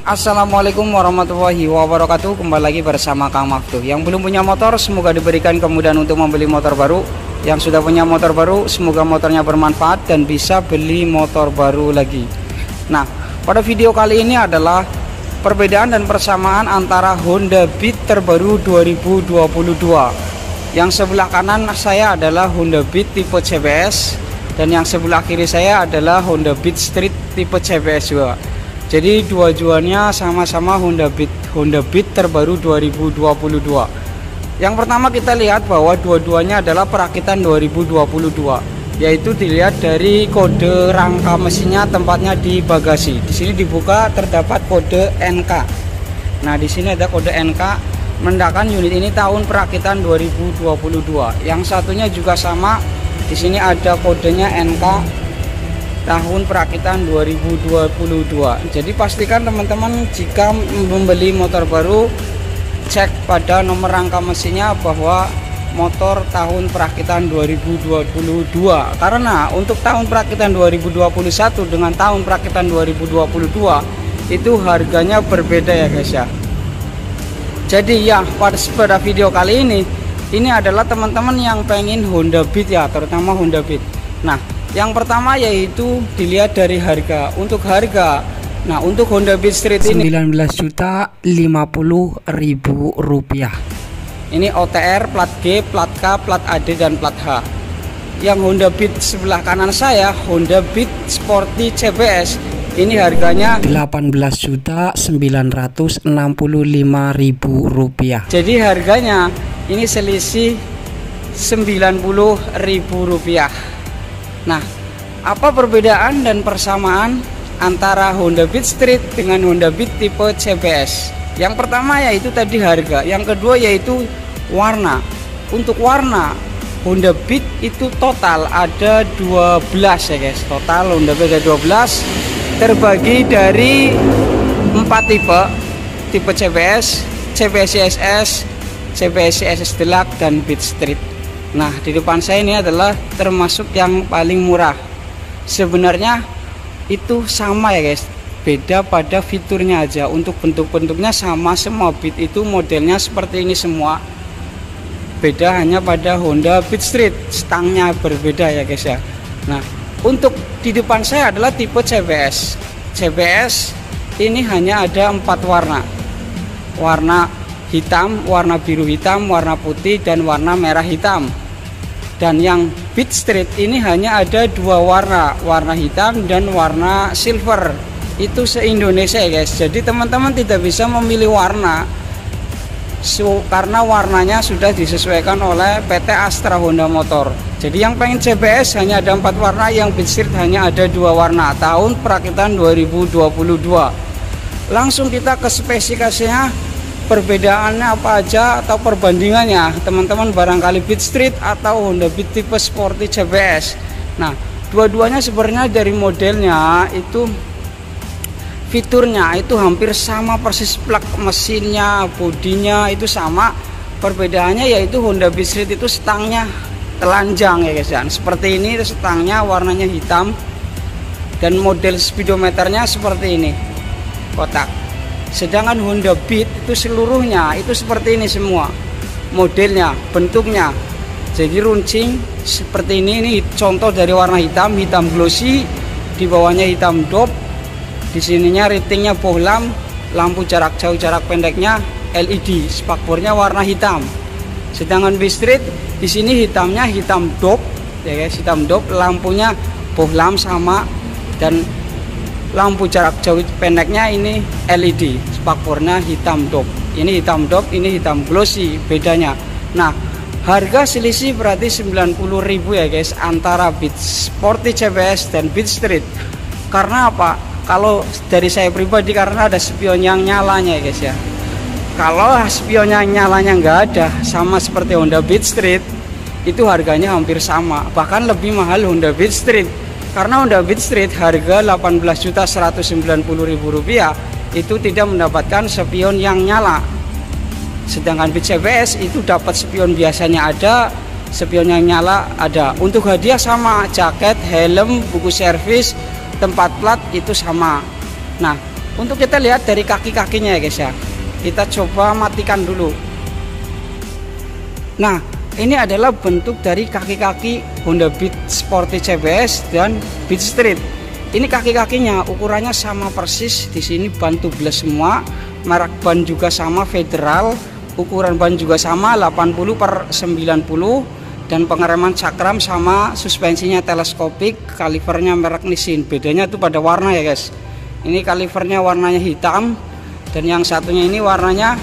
Assalamualaikum warahmatullahi wabarakatuh. Kembali lagi bersama Kang Maftuh. Yang belum punya motor, semoga diberikan kemudahan untuk membeli motor baru. Yang sudah punya motor baru, semoga motornya bermanfaat dan bisa beli motor baru lagi. Nah, pada video kali ini adalah perbedaan dan persamaan antara Honda Beat terbaru 2022. Yang sebelah kanan saya adalah Honda Beat tipe CBS, dan yang sebelah kiri saya adalah Honda Beat Street tipe CBS juga. Jadi dua-duanya sama-sama Honda Beat terbaru 2022. Yang pertama kita lihat bahwa dua-duanya adalah perakitan 2022, yaitu dilihat dari kode rangka mesinnya, tempatnya di bagasi. Di sini dibuka terdapat kode NK. Nah, di sini ada kode NK menandakan unit ini tahun perakitan 2022. Yang satunya juga sama. Di sini ada kodenya NK tahun perakitan 2022. Jadi pastikan teman-teman jika membeli motor baru, cek pada nomor rangka mesinnya bahwa motor tahun perakitan 2022. Karena untuk tahun perakitan 2021 dengan tahun perakitan 2022 itu harganya berbeda ya guys ya. Jadi ya pada video kali ini adalah teman-teman yang pengen Honda Beat ya, terutama Honda Beat. Nah, yang pertama yaitu dilihat dari harga. Untuk harga, nah untuk Honda Beat Street ini 19.050.000 rupiah. Ini OTR, plat G, plat K, plat AD dan plat H. Yang Honda Beat sebelah kanan saya, Honda Beat Sporty CBS, ini harganya 18.965.000 rupiah. Jadi harganya ini selisih 90.000 rupiah. Nah, apa perbedaan dan persamaan antara Honda Beat Street dengan Honda Beat tipe CBS? Yang pertama yaitu tadi harga, yang kedua yaitu warna. Untuk warna Honda Beat itu total ada 12 ya guys. Total Honda Beat ada 12, terbagi dari 4 tipe CBS, CBS CSS, CBS CSS Deluxe dan Beat Street. Nah, di depan saya ini adalah termasuk yang paling murah. Sebenarnya itu sama ya guys, beda pada fiturnya aja. Untuk bentuk-bentuknya sama semua. Beat itu modelnya seperti ini semua. Beda hanya pada Honda Beat Street, stangnya berbeda ya guys ya. Nah, untuk di depan saya adalah tipe CBS. CBS ini hanya ada 4 warna. Warna hitam, warna biru hitam, warna putih, dan warna merah hitam. Dan yang Beat Street ini hanya ada 2 warna, warna hitam dan warna silver. Itu se-Indonesia ya guys. Jadi teman-teman tidak bisa memilih warna karena warnanya sudah disesuaikan oleh PT Astra Honda Motor. Jadi yang pengen CBS hanya ada 4 warna, yang Beat Street hanya ada 2 warna, tahun perakitan 2022. Langsung kita ke spesifikasinya, perbedaannya apa aja atau perbandingannya. Teman-teman barangkali Beat Street atau Honda Beat tipe Sporty CBS. Nah, dua-duanya sebenarnya dari modelnya itu fiturnya itu hampir sama persis, plug mesinnya, bodinya itu sama. Perbedaannya yaitu Honda Beat Street itu stangnya telanjang ya guys ya. Seperti ini stangnya warnanya hitam, dan model speedometernya seperti ini, kotak. Sedangkan Honda Beat itu seluruhnya itu seperti ini semua modelnya, bentuknya. Jadi runcing seperti ini contoh dari warna hitam, hitam glossy, di bawahnya hitam dop, di sininya ratingnya bohlam, lampu jarak jauh jarak pendeknya LED, spakbornya warna hitam. Sedangkan Beat Street di sini hitamnya hitam dop ya guys, hitam dop, lampunya bohlam sama, dan lampu jarak jauh pendeknya ini LED, spakbornya hitam dop. Ini hitam dop, ini hitam glossy bedanya. Nah, harga selisih berarti 90.000 ya guys antara Beat Sporty CBS dan Beat Street. Karena apa? Kalau dari saya pribadi, karena ada spion yang nyalanya ya guys ya. Kalau spion yang nyalanya nggak ada, sama seperti Honda Beat Street, itu harganya hampir sama, bahkan lebih mahal Honda Beat Street. Karena Honda Beat Street harga 18.190.000 rupiah itu tidak mendapatkan spion yang nyala. Sedangkan Beat CBS itu dapat spion biasanya ada, spion yang nyala ada. Untuk hadiah sama, jaket, helm, buku servis, tempat plat itu sama. Nah, Untuk kita lihat dari kaki-kakinya ya guys ya. Kita coba matikan dulu. Nah, ini adalah bentuk dari kaki-kaki Honda Beat Sporty CBS dan Beat Street. Ini kaki-kakinya ukurannya sama persis. Di sini ban tubeless semua, merek ban juga sama Federal, ukuran ban juga sama 80/90, dan pengereman cakram sama, suspensinya teleskopik, kalipernya merek Nissin. Bedanya tuh pada warna ya guys. Ini kalipernya warnanya hitam, dan yang satunya ini warnanya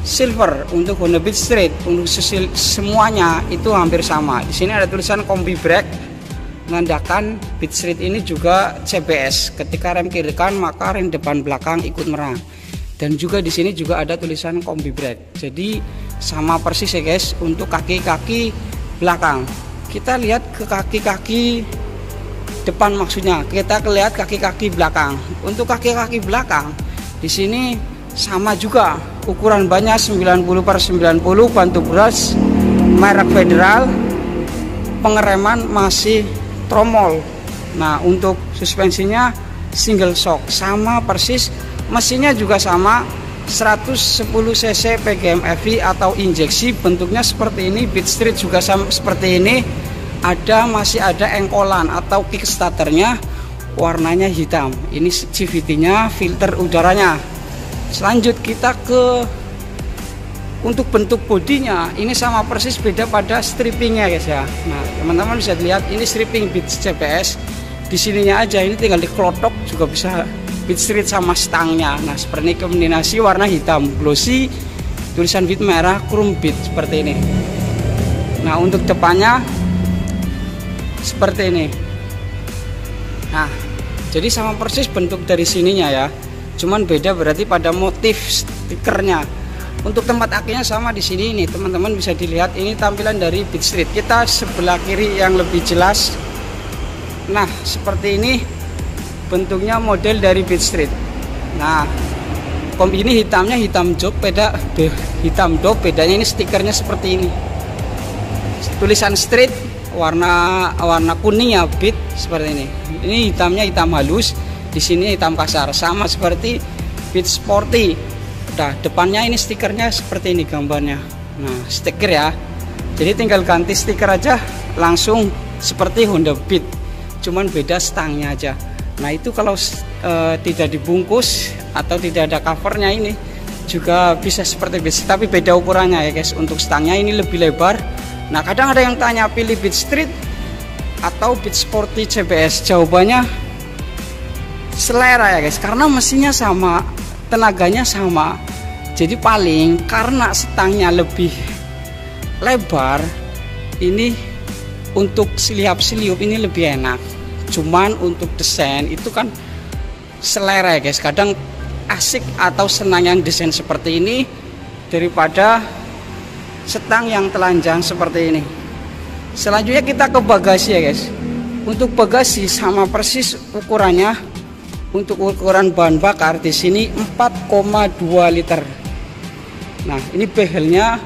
silver untuk Honda Beat Street. Untuk semuanya itu hampir sama. Di sini ada tulisan kombi brake, menandakan Beat Street ini juga CBS. Ketika rem kiri kanan maka rem depan belakang ikut merang. Dan juga di sini juga ada tulisan kombi brake. Jadi sama persis ya guys untuk kaki-kaki belakang. Kita lihat ke kaki-kaki depan, maksudnya kita lihat kaki-kaki belakang. Untuk kaki-kaki belakang di sini sama juga, ukuran bannya 90/90, ban tubeless merek Federal, pengereman masih tromol. Nah, untuk suspensinya single shock sama persis, mesinnya juga sama 110 cc PGM EV atau injeksi. Bentuknya seperti ini. Beat Street juga sama seperti ini. Masih ada engkolan atau kickstarternya, warnanya hitam. Ini CVT-nya, filter udaranya. Selanjut kita ke untuk bentuk bodinya. Ini sama persis, beda pada strippingnya guys ya. Nah, teman-teman bisa lihat ini stripping Beat CBS. Di sininya aja, ini tinggal dikelotok juga bisa Beat Street sama stangnya. Nah, seperti ini kombinasi warna hitam glossy, tulisan Beat merah, chrome Beat seperti ini. Nah, untuk depannya seperti ini. Nah, jadi sama persis bentuk dari sininya ya, cuman beda berarti pada motif stikernya. Untuk tempat akinya sama di sini nih teman-teman, bisa dilihat ini tampilan dari Beat Street. Kita sebelah kiri yang lebih jelas. Nah, seperti ini bentuknya model dari Beat Street. Nah, ini hitamnya hitam job, hitam dop, bedanya ini stikernya seperti ini. Tulisan Street warna kuning ya, Beat seperti ini. Ini hitamnya hitam halus, di sini hitam kasar, sama seperti Beat Sporty. Nah, depannya ini stikernya seperti ini gambarnya. Nah, stiker ya. Jadi tinggal ganti stiker aja langsung seperti Honda Beat. Cuman beda stangnya aja. Nah, itu kalau tidak dibungkus atau tidak ada covernya ini juga bisa seperti Beat, tapi beda ukurannya ya guys. Untuk stangnya ini lebih lebar. Nah, kadang ada yang tanya pilih Beat Street atau Beat Sporty CBS. Jawabannya selera ya guys, karena mesinnya sama, tenaganya sama. Jadi paling karena stangnya lebih lebar, ini untuk seliup ini lebih enak. Cuman untuk desain itu kan selera ya guys. Kadang asik atau senang yang desain seperti ini daripada setang yang telanjang seperti ini. Selanjutnya kita ke bagasi ya guys. Untuk bagasi sama persis ukurannya. Untuk ukuran bahan bakar di sini 4,2 liter. Nah, ini behelnya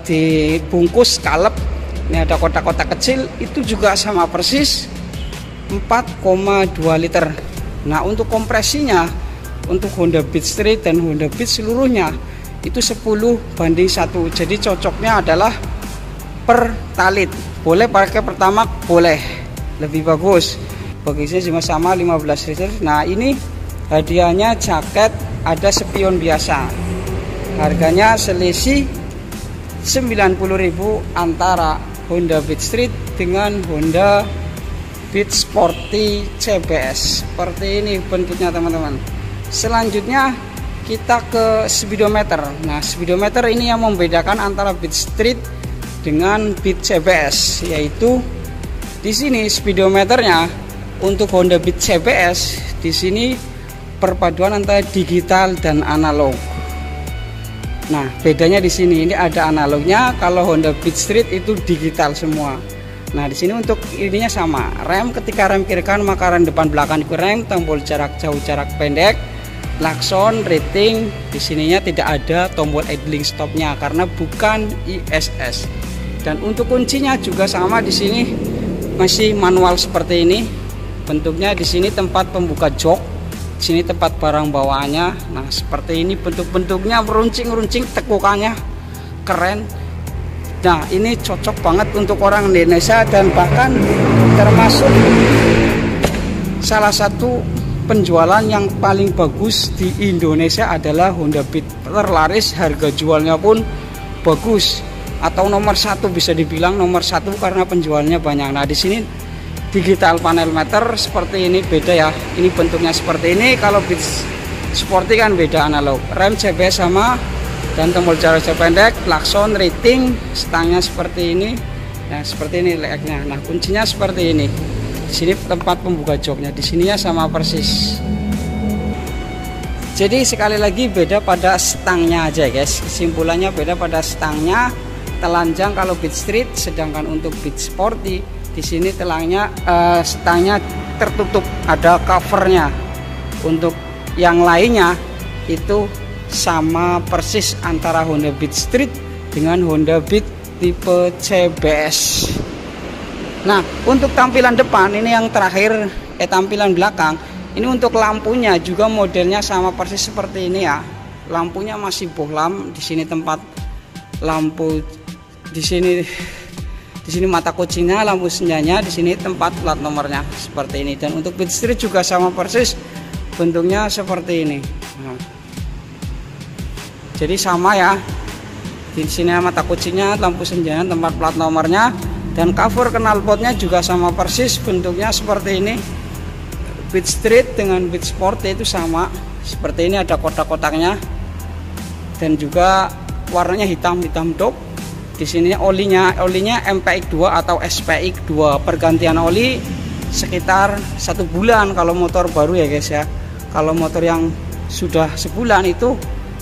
dibungkus kalep. Ini ada kotak-kotak kecil, itu juga sama persis 4,2 liter. Nah, untuk kompresinya untuk Honda Beat Street dan Honda Beat seluruhnya itu 10:1. Jadi cocoknya adalah per talit. Boleh pakai pertamax, boleh, lebih bagus. Bagasinya juga sama 15 liter. Nah, ini hadiahnya jaket, ada spion biasa. Harganya selisih 90.000 antara Honda Beat Street dengan Honda Beat Sporty CBS. Seperti ini bentuknya teman-teman. Selanjutnya kita ke speedometer. Nah, speedometer ini yang membedakan antara Beat Street dengan Beat CBS, yaitu di sini speedometernya untuk Honda Beat CBS di sini perpaduan antara digital dan analog. Nah, bedanya di sini ini ada analognya, kalau Honda Beat Street itu digital semua. Nah, di sini untuk ininya sama. Rem ketika rem kiri kanan maka rem depan belakang ikut rem, tombol jarak jauh jarak pendek, klakson, rating. Di sininya tidak ada tombol idling stopnya karena bukan ISS. Dan untuk kuncinya juga sama, di sini masih manual seperti ini. Bentuknya di sini tempat pembuka jok. Sini tempat barang bawaannya. Nah seperti ini bentuk-bentuknya, runcing-runcing, tekukannya keren. Nah ini cocok banget untuk orang Indonesia, dan bahkan termasuk salah satu penjualan yang paling bagus di Indonesia adalah Honda Beat. Terlaris, harga jualnya pun bagus, atau nomor satu, bisa dibilang nomor satu karena penjualnya banyak. Nah di sini digital panel meter seperti ini, beda ya. Ini bentuknya seperti ini. Kalau Beat Sporty kan beda, analog. Rem CBS sama, dan tombol jarak pendek, klakson, rating, stangnya seperti ini. Nah seperti ini leaknya. Nah kuncinya seperti ini. Di sini tempat pembuka joknya, di sininya sama persis. Jadi sekali lagi beda pada stangnya aja guys. Kesimpulannya beda pada stangnya. Telanjang kalau Beat Street, sedangkan untuk Beat Sporty di sini telangnya stangnya tertutup, ada covernya. Untuk yang lainnya itu sama persis antara Honda Beat Street dengan Honda Beat tipe CBS. Nah untuk tampilan depan ini yang terakhir, tampilan belakang ini untuk lampunya juga modelnya sama persis seperti ini ya. Lampunya masih bohlam. Di sini tempat lampu, di sini mata kucingnya, lampu senjanya, di sini tempat plat nomornya seperti ini. Dan untuk Beat Street juga sama persis, bentuknya seperti ini. Nah, jadi sama ya. Di sini mata kucingnya, lampu senjanya, tempat plat nomornya, dan cover knalpotnya juga sama persis, bentuknya seperti ini. Beat Street dengan Beat Sporty itu sama seperti ini, ada kotak-kotaknya, dan juga warnanya hitam top. Di sini olinya MPX2 atau SPX2. Pergantian oli sekitar 1 bulan kalau motor baru ya guys ya. Kalau motor yang sudah sebulan itu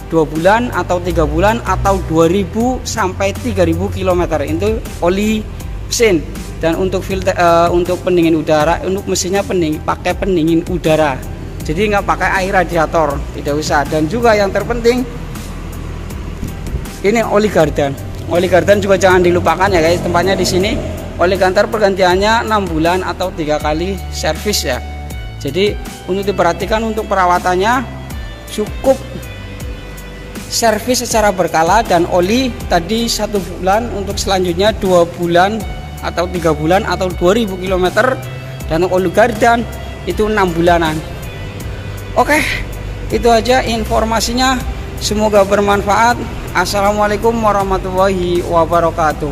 2 bulan atau 3 bulan atau 2000 sampai 3000 km itu oli mesin. Dan untuk filter, untuk pendingin udara, untuk mesinnya pakai pendingin udara. Jadi nggak pakai air radiator, tidak usah. Dan juga yang terpenting ini oli gardan. Oli gardan juga jangan dilupakan ya guys, tempatnya di sini. Oli gardan pergantiannya 6 bulan atau 3 kali servis ya. Jadi untuk diperhatikan untuk perawatannya, cukup servis secara berkala, dan oli tadi 1 bulan, untuk selanjutnya 2 bulan atau 3 bulan atau 2000 km, dan oli gardan itu 6 bulanan. Oke, itu aja informasinya, semoga bermanfaat. Assalamualaikum warahmatullahi wabarakatuh.